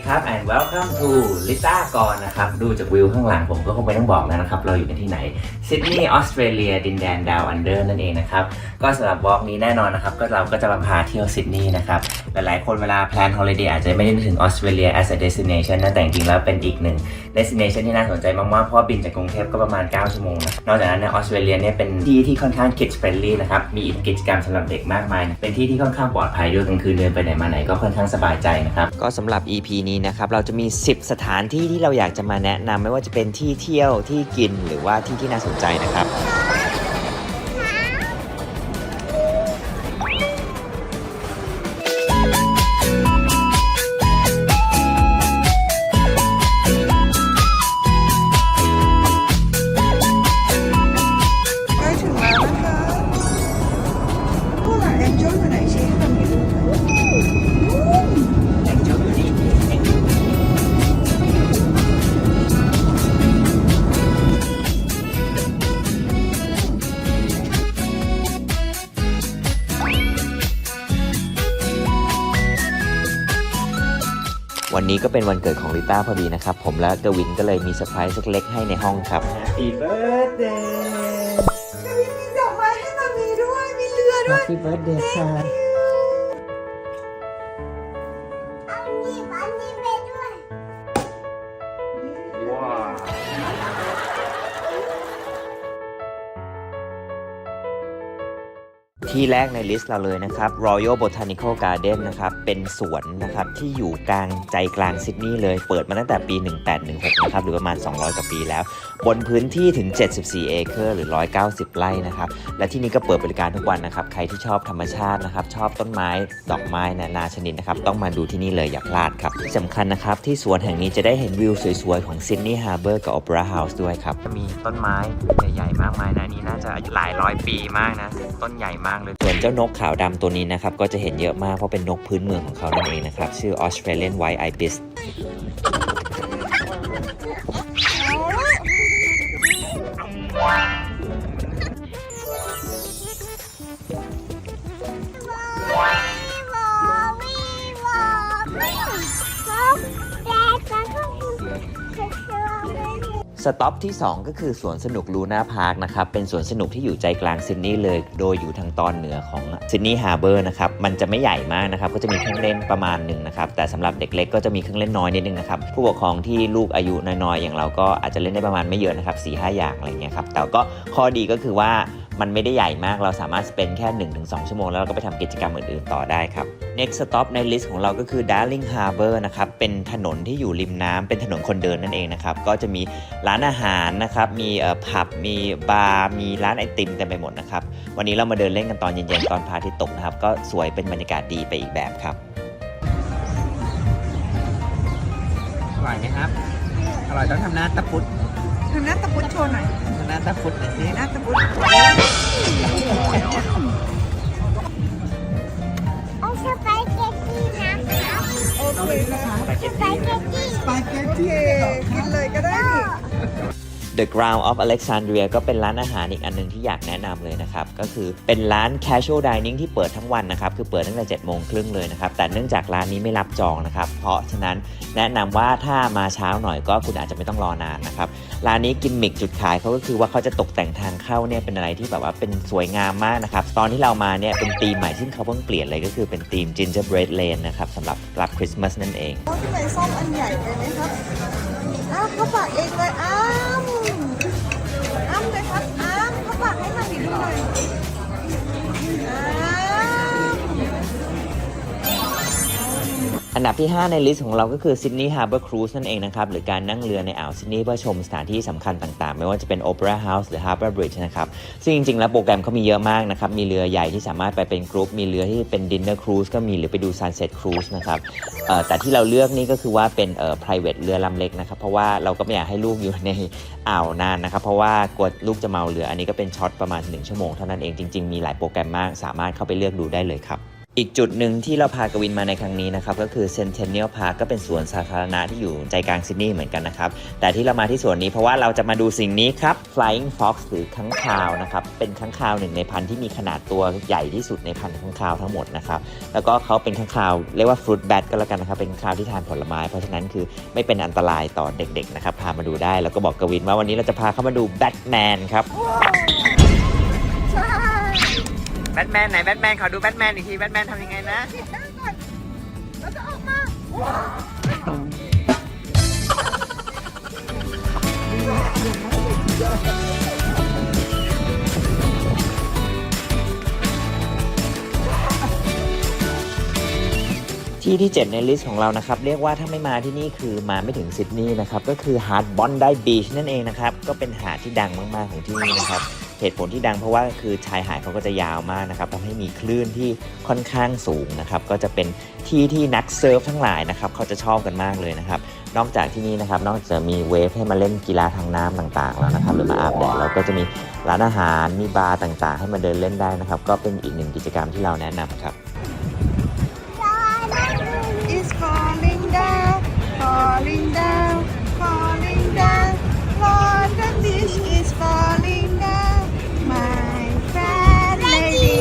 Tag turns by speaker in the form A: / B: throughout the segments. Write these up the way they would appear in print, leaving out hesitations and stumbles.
A: ครับ and welcome to ลิต้ากรนะครับดูจากวิวข้างหลังผมก็คงไม่ต้องบอกแล้วนะครับเราอยู่กันที่ไหนซิดนีย์ออสเตรเลียดินแดนดาวอันเดอร์นั่นเองนะครับก็สำหรับวอล์กนี้แน่นอนนะครับก็เราก็จะมาพาเที่ยวซิดนีย์นะครับหลายๆคนเวลาแพลนฮอลิเดย์อาจจะไม่ได้นึกถึงออสเตรเลีย as a destination นะแต่จริงๆแล้วเป็นอีกหนึ่ง destination ที่น่าสนใจมากๆเพราะบินจากกรุงเทพก็ประมาณ9ชั่วโมงนะนอกจากนั้นเนี่ยออสเตรเลียเนี่ยเป็นที่ที่ค่อนข้าง kids friendly นะครับมีกิจกรรมสำหรับเด็กมากมายเป็นที่ที่ค่อนข้างปลอดภัยด้วยกลางคืนเดินไปไหนมาไหนก็ค่อนข้างสบายใจนะครับ
B: ก็สำหรับ EP นี้นะครับเราจะมี10สถานที่ที่เราอยากจะมาแนะนำไม่ว่าจะเป็นที่เที่ยวที่กินหรือว่าที่น่าสนใจนะครับวันนี้ก็เป็นวันเกิดของลิต้าพอดีนะครับผมและกวินก็เลยมีเซอร์ไพรส์เล็กๆให้ในห้องครับ
A: Happy birthday
C: กวินมีดอกไม้ให้มามีด้วยมีเรือด้วย
A: Happy birthday ค่ะว้าว
B: ที่แรกในลิสต์เราเลยนะครับ Royal Botanical Garden นะครับเป็นสวนนะครับที่อยู่กลางใจกลางซิดนีย์เลยเปิดมาตั้งแต่ปี 1816 นะครับหรือประมาณ200 กว่าปีแล้วบนพื้นที่ถึง74เอเคอร์หรือ190ไร่นะครับและที่นี่ก็เปิดบริการทุกวันนะครับใครที่ชอบธรรมชาตินะครับชอบต้นไม้ดอกไม้นานาชนิดนะครับต้องมาดูที่นี่เลยอย่าพลาดครับที่สำคัญนะครับที่สวนแห่งนี้จะได้เห็นวิวสวยๆของ Sydney Harbour กับ Opera House ด้วยครับจะมีต้นไม้ใหญ่ๆมากมายนะนี่น่าจะอายุหลายร้อยปีมากนะต้นใหญ่มากเลยส่วนเจ้านกขาวดำตัวนี้นะครับก็จะเห็นเยอะมากเพราะเป็นนกพื้นเมืองของเขานั่นเองนะครับชื่อ Australian White Ibisสต็อปที่2ก็คือสวนสนุกลูน่าพาร์คนะครับเป็นสวนสนุกที่อยู่ใจกลางซิดนีย์เลยโดยอยู่ทางตอนเหนือของซิดนีย์ฮาร์เบอร์นะครับมันจะไม่ใหญ่มากนะครับก็จะมีเครื่องเล่นประมาณหนึ่งนะครับแต่สำหรับเด็กเล็กก็จะมีเครื่องเล่นน้อยนิดนึงนะครับผู้ปกครองที่ลูกอายุน้อยๆอย่างเราก็อาจจะเล่นได้ประมาณไม่เยอะนะครับ 4-5 อย่างอะไรเงี้ยครับแต่ก็ข้อดีก็คือว่ามันไม่ได้ใหญ่มากเราสามารถสเปนแค่ 1-2 ชั่วโมงแล้วเราก็ไปทำกิจกรรมอื่นๆต่อได้ครับ next stop ในลิสต์ของเราก็คือ Darling Harbour นะครับเป็นถนนที่อยู่ริมน้ำเป็นถนนคนเดินนั่นเองนะครับก็จะมีร้านอาหารนะครับมีผับมีบาร์มีร้านไอติมเต็มไปหมดนะครับวันนี้เรามาเดินเล่นกันตอนเย็นๆตอนพระอาทิตย์ตกนะครับก็สวยเป็นบรรยากาศดีไปอีกแบบครับอร่อยไหมครับอร่อยต้องทำหน้าตะพุด
C: ทำหน้าตะพุดโชว์หน่อย
B: ทำหน้าตะพุดหน่อยสิ
C: หน้าตะพุด
D: เอาสปาเกตตี้นะคะ
C: โอเคนะคะ
D: สปาเกตตี้
C: สปาเกตตี้กินเลยก็ได้
B: The Ground of Alexandria ก็เป็นร้านอาหารอีกอันนึงที่อยากแนะนำเลยนะครับก็คือเป็นร้าน casual dining ที่เปิดทั้งวันนะครับคือเปิดตั้งแต่ 7:30 เลยนะครับแต่เนื่องจากร้านนี้ไม่รับจองนะครับเพราะฉะนั้นแนะนำว่าถ้ามาเช้าหน่อยก็คุณอาจจะไม่ต้องรอนานนะครับร้านนี้กิมมิคจุดขายเขาก็คือว่าเขาจะตกแต่งทางเข้าเนี่ยเป็นอะไรที่แบบว่าเป็นสวยงามมากนะครับตอนที่เรามาเนี่ยเป็นธีมใหม่ซึ่งเขาเพิ่งเปลี่ยนเลยก็คือเป็นธีม gingerbread lane นะครับสำหรับรับคริสต์มาสนั่นเอง
C: ที่ไหนซ่อมอันใหญ่ไปไหมครับเขาฝากเองเลยอ้ามเลยครับเขาฝากให้มามีดูหน่อย
B: อันดับที่ 5 ในลิสต์ของเราก็คือ Sydney Harbour Cruise นั่นเองนะครับหรือการนั่งเรือในอ่าวซิดนีย์เพื่อชมสถานที่สำคัญต่างๆไม่ว่าจะเป็น Opera House หรือ Harbour Bridge นะครับซึ่งจริงๆแล้วโปรแกรมเขามีเยอะมากนะครับมีเรือใหญ่ที่สามารถไปเป็นกรุ๊ปมีเรือที่เป็น Dinner Cruise ก็มีหรือไปดู Sunset Cruise นะครับแต่ที่เราเลือกนี่ก็คือว่าเป็นprivate เรือลำเล็กนะครับเพราะว่าเราก็ไม่อยากให้ลูกอยู่ในอ่าวนานนะครับเพราะว่ากลัวลูกจะเมาเรืออันนี้ก็เป็นช็อตประมาณ1ชั่วโมงเท่านั้นเองจริงๆมีหลายโปรแกรมมากสามารถเข้าไปเลือกดูได้เลยครับ อีกจุดหนึ่งที่เราพากวินมาในครั้งนี้นะครับก็คือ Centennial Park ก็เป็นสวนสาธารณะที่อยู่ใจกลางซิดนีย์เหมือนกันนะครับแต่ที่เรามาที่สวนนี้เพราะว่าเราจะมาดูสิ่งนี้ครับ Flying Fox หรือค้างคาวนะครับเป็นค้างคาวหนึ่งในพันธุ์ที่มีขนาดตัวใหญ่ที่สุดในพันธุ์ค้างคาวทั้งหมดนะครับแล้วก็เขาเป็นค้างคาวเรียกว่า Fruit Bat ก็แล้วกันนะครับเป็นค้างคาวที่ทานผลไม้เพราะฉะนั้นคือไม่เป็นอันตรายต่อเด็กๆนะครับพามาดูได้แล้วก็บอกกวินว่าวันนี้เราจะพาเขามาดูแบทแมนครับ
C: ใช่
B: แบทแมนไหนแบทแมนขอดูแบทแมนอีกทีแบทแมนทำยังไงนะ
C: ปิดหน้าก่อนแล้วก็ออกมา
B: ที่ที่ 7 ในลิสต์ของเรานะครับเรียกว่าถ้าไม่มาที่นี่คือมาไม่ถึงซิดนีย์นะครับก็คือหาดบอนไดบีชนั่นเองนะครับก็เป็นหาดที่ดังมากๆของที่นี่นะครับเหตุผลที่ดังเพราะว่าคือชายหาดเขาก็จะยาวมากนะครับทำให้มีคลื่นที่ค่อนข้างสูงนะครับก็จะเป็นที่ที่นักเซิร์ฟทั้งหลายนะครับเขาจะชอบกันมากเลยนะครับนอกจากที่นี่นะครับนอกจากมีเวฟให้มาเล่นกีฬาทางน้ำต่างๆแล้วนะครับหรือมาอาบแดดแล้วก็จะมีร้านอาหารมีบาร์ต่างๆให้มาเดินเล่นได้นะครับก็เป็นอีกหนึ่งกิจกรรมที่เราแนะนำครับ
C: is falling down falling down falling down London Beach is falling down my fat lady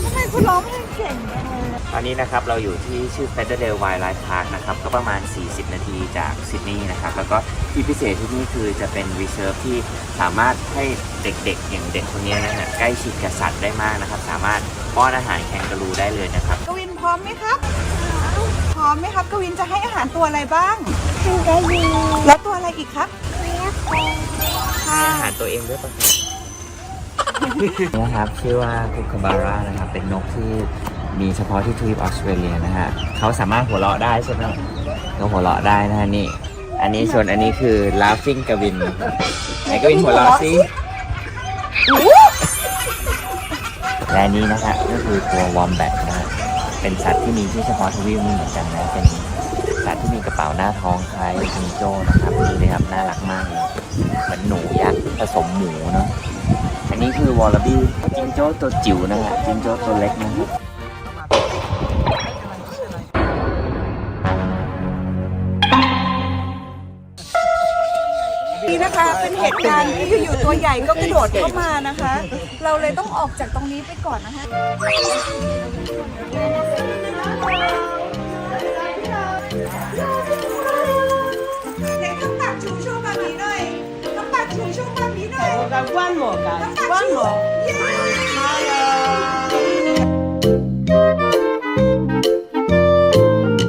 C: ทำไมคุณร้องเพลงเก่งจังเลย
B: ตอนนี้นะครับเราอยู่ที่ชื่อ Featherdale Wildlife Park นะครับก็ประมาณ 40 นาทีจากซิดนีย์นะครับแล้วก็ที่พิเศษที่นี่คือจะเป็น reserve ที่สามารถให้เด็กๆอย่างเด็กคนนี้นะฮะใกล้ชิดกับสัตว์ได้มากนะครับสามารถป้อนอาหารแคนการูได้เลยนะครับ
C: กวินพร้อมไหมครับ พร้อมไหมครับกวินจะให้อาหารตัวอะไรบ้าง
D: คือได้ยิน
C: แล้วตัวอะไรอีกครับ
B: ให้อาหารตัวเองด้วยป่ะ นะครับชื่อว่าคุคาบาร่านะครับเป็นนกที่มีเฉพาะที่ทวีปออสเตรเลียนะฮะเขาสามารถหัวเราะได้ใช่ไหมเขาหัวเราะได้นะฮะนี่อันนี้ส่วนอันนี้คือ laughing กวินไหนกวินหัวเราะสิและนี่นะฮะก็คือตัววอมแบทนะฮะเป็นสัตว์ที่มีที่เฉพาะทวีปนี้เหมือนกันนะเป็นสัตว์ที่มีกระเป๋าหน้าท้องคล้ายจิงโจ้นะครับดูเลยครับน่ารักมากเลยเหมือนหนูยักษ์ผสมหมูเนาะอันนี้คือวอลลาบี้จิงโจ้ตัวจิ๋วนะฮะจิงโจ้ตัวเล็กนะครับ
C: นี่นะคะเป็นเหตุการณ์ที่อยู่ๆตัวใหญ่ก็กระโดดเข้ามานะคะ เราเลยต้องออกจากตรงนี้ไปก่อนนะคะเด็กต้องตักชูโชว์แบบนี้หน่อยต้องตักชูโชว์แบบนี้หน่อย
E: One more, guys.
C: ต้องตัก
E: One
C: ชู
E: more.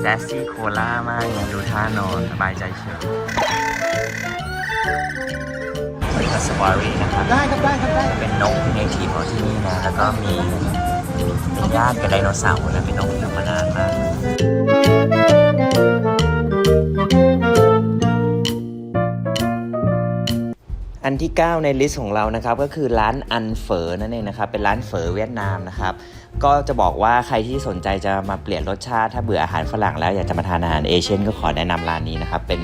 B: แซสซี่โคล่ามากเนี่ยดูท่านอนสบายใจเชียวเป็นคัสวารีนะครับ
E: ได้ครับได้ครับได้
B: เป็นนกเนทีฟของที่นี่นะ แล้วก็มีญาติกับไดโนเสาร์นะเป็นนกที่อยู่มานานมาก อันที่ 9 ในลิสต์ของเรานะครับก็คือร้านอันเฝอนั่นเองนะครับเป็นร้านเฝอเวียดนามนะครับก็จะบอกว่าใครที่สนใจจะมาเปลี่ยนรสชาติถ้าเบื่ออาหารฝรั่งแล้วอยากจะมาทานอาหารเอเชียนก็ขอแนะนำร้านนี้นะครับเป็น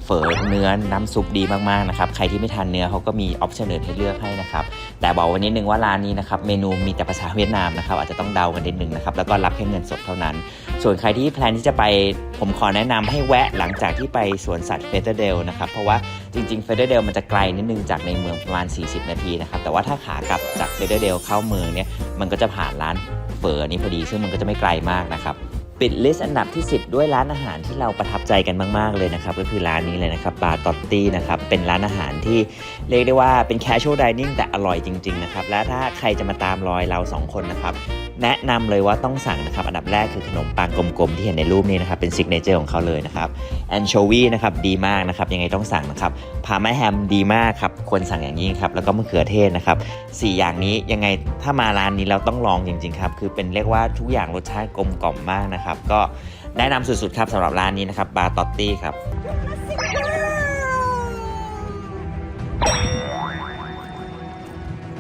B: เฝอเนื้อน้ำซุปดีมากๆนะครับใครที่ไม่ทานเนื้อเขาก็มีออปชั่นอื่นให้เลือกให้นะครับแต่บอกวันนี้นึงว่าร้านนี้นะครับเมนูมีแต่ภาษาเวียดนามนะครับอาจจะต้องเดากันนิดนึงนะครับแล้วก็รับแค่เงินสดเท่านั้นส่วนใครที่แพลนที่จะไปผมขอแนะนำให้แวะหลังจากที่ไปสวนสัตว์เฟเธอร์เดลนะครับเพราะว่าจริงๆเฟเธอร์เดลมันจะไกลนิดนึงจากในเมืองประมาณ40 นาทีนะครับแต่ว่าถ้าขากลับจากเฟเธอร์เดลเข้าเมืองเนี่ยมันก็จะผ่านร้านเฝอนี้พอดีซึ่งมันก็จะไม่ไกลมากนะครับปิดลิสต์อันดับที่ 10 ด้วยร้านอาหารที่เราประทับใจกันมากๆเลยนะครับก็คือร้านนี้เลยนะครับบาร์ตอตตี้นะครับเป็นร้านอาหารที่เรียกได้ว่าเป็น casual dining แต่อร่อยจริงๆนะครับและถ้าใครจะมาตามรอยเรา2คนนะครับแนะนำเลยว่าต้องสั่งนะครับอันดับแรกคือขนมปังกลมๆที่เห็นในรูปนี้นะครับเป็นซิกเนเจอร์ของเขาเลยนะครับแอนโชวีนะครับดีมากนะครับยังไงต้องสั่งนะครับพาร์มาแฮมดีมากครับควรสั่งอย่างยิ่งครับแล้วก็มะเขือเทศนะครับ4อย่างนี้ยังไงถ้ามาร้านนี้เราต้องลองจริงๆครับคือเป็นเรียกว่าทุกอย่างรสชาติกลมกล่อมมากนะครับก็แนะนำสุดๆครับสำหรับร้านนี้นะครับบาร์ตอตตี้ครับ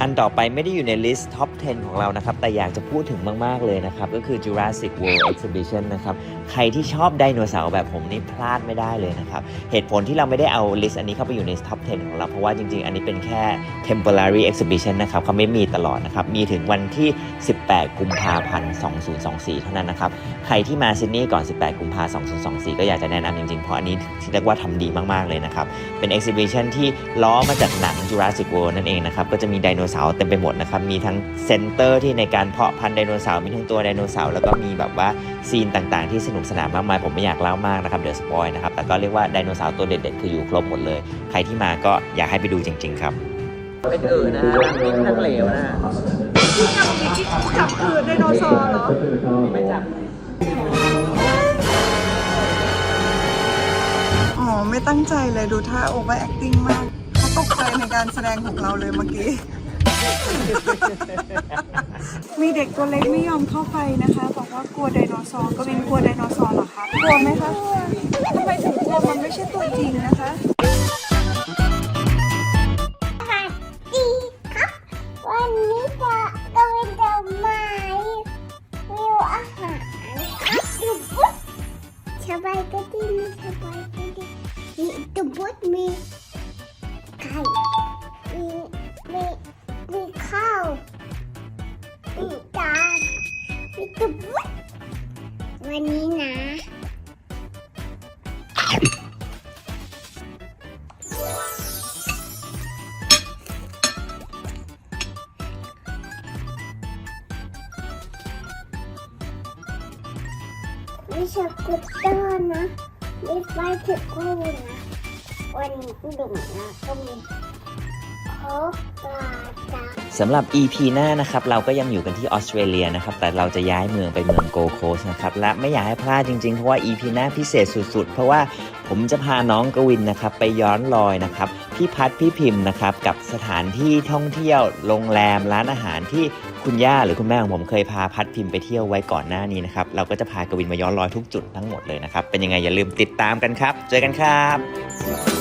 B: อันต่อไปไม่ได้อยู่ในลิสต์ท็อป 10 ของเรานะครับแต่อยากจะพูดถึงมากๆเลยนะครับก็คือ Jurassic World Exhibition นะครับใครที่ชอบไดโนเสาร์แบบผมนี่พลาดไม่ได้เลยนะครับเหตุผลที่เราไม่ได้เอาลิสต์อันนี้เข้าไปอยู่ในท็อป 10 ของเราเพราะว่าจริงๆอันนี้เป็นแค่ temporary exhibition นะครับเขาไม่มีตลอดนะครับมีถึงวันที่ 18 กุมภาพันธ์ 2024 เท่านั้นนะครับใครที่มาซิดนีย์ก่อน 18 กุมภาพันธ์ 2024 ก็อยากจะแนะนำจริงๆเพราะอันนี้ที่เรียกว่าทำดีมากๆเลยนะครับเป็น exhibition ที่ล้อมาจากหนัง Jurassic World นั่นเองนะครับก็จะมีไดโนเสาร์เต็มไปหมดนะครับมีทั้งเซ็นเตอร์ที่ในการเพาะพันธุ์ไดโนเสาร์มีทั้งตัวไดโนเสาร์แล้วก็มีแบบว่าซีนต่างๆที่สนุกสนานมากมายผมไม่อยากเล่ามากนะครับเดี๋ยวสปอยนะครับแต่ก็เรียกว่าไดโนเสาร์ตัวเด็ดๆคืออยู่ครบหมดเลยใครที่มาก็อยากให้ไปดูจริงๆครับเป็นนะฮะนิ่งทั้งเหลวนะฮะ
C: จับอืดไดโนเสาร์เหรอ
B: ไม่จับ
C: อ๋อ ไม่ตั้งใจเลยดูท่าโอเวอร์แอคติ้งมากเขาตกใจในการแสดงของเราเลยเมื่อกี้ มีเด็กตัวเล็กไม่ยอมเข้าไปนะคะบอกว่ากลัวไดโนเสาร์ก็เป็นกลัวไดโนเสาร์เหรอคะกลัวไหมคะทำไมถึงกลัวมันไม่ใช่ตัวจริงนะคะ
D: สวัสดีครับ วันนี้จะเป็นดอกไม้วิวอาหารครับดูบุ๊ดสบายก็ดีมีสบายก็ดีมีดูบุ๊ดมีไก่มีข้าวมีจานมีดูบุ๊ดวันนี้นะ มีสกูตเตอร์นะ มีไฟถือคู่นะ วันนี้ดุ่มนะก็มีโค้กปลาจ้า
B: สำหรับ EP หน้านะครับเราก็ยังอยู่กันที่ออสเตรเลียนะครับแต่เราจะย้ายเมืองไปเมืองโกลด์โคสต์นะครับและไม่อยากให้พลาดจริงๆเพราะว่า EP หน้าพิเศษสุดๆเพราะว่าผมจะพาน้องกวินนะครับไปย้อนรอยนะครับพี่พัดพี่พิมพ์นะครับกับสถานที่ท่องเที่ยวโรงแรมร้านอาหารที่คุณย่าหรือคุณแม่ของผมเคยพาพัดพิมพ์ไปเที่ยวไว้ก่อนหน้านี้นะครับเราก็จะพากวินมาย้อนรอยทุกจุดทั้งหมดเลยนะครับเป็นยังไงอย่าลืมติดตามกันครับเจอกันครับ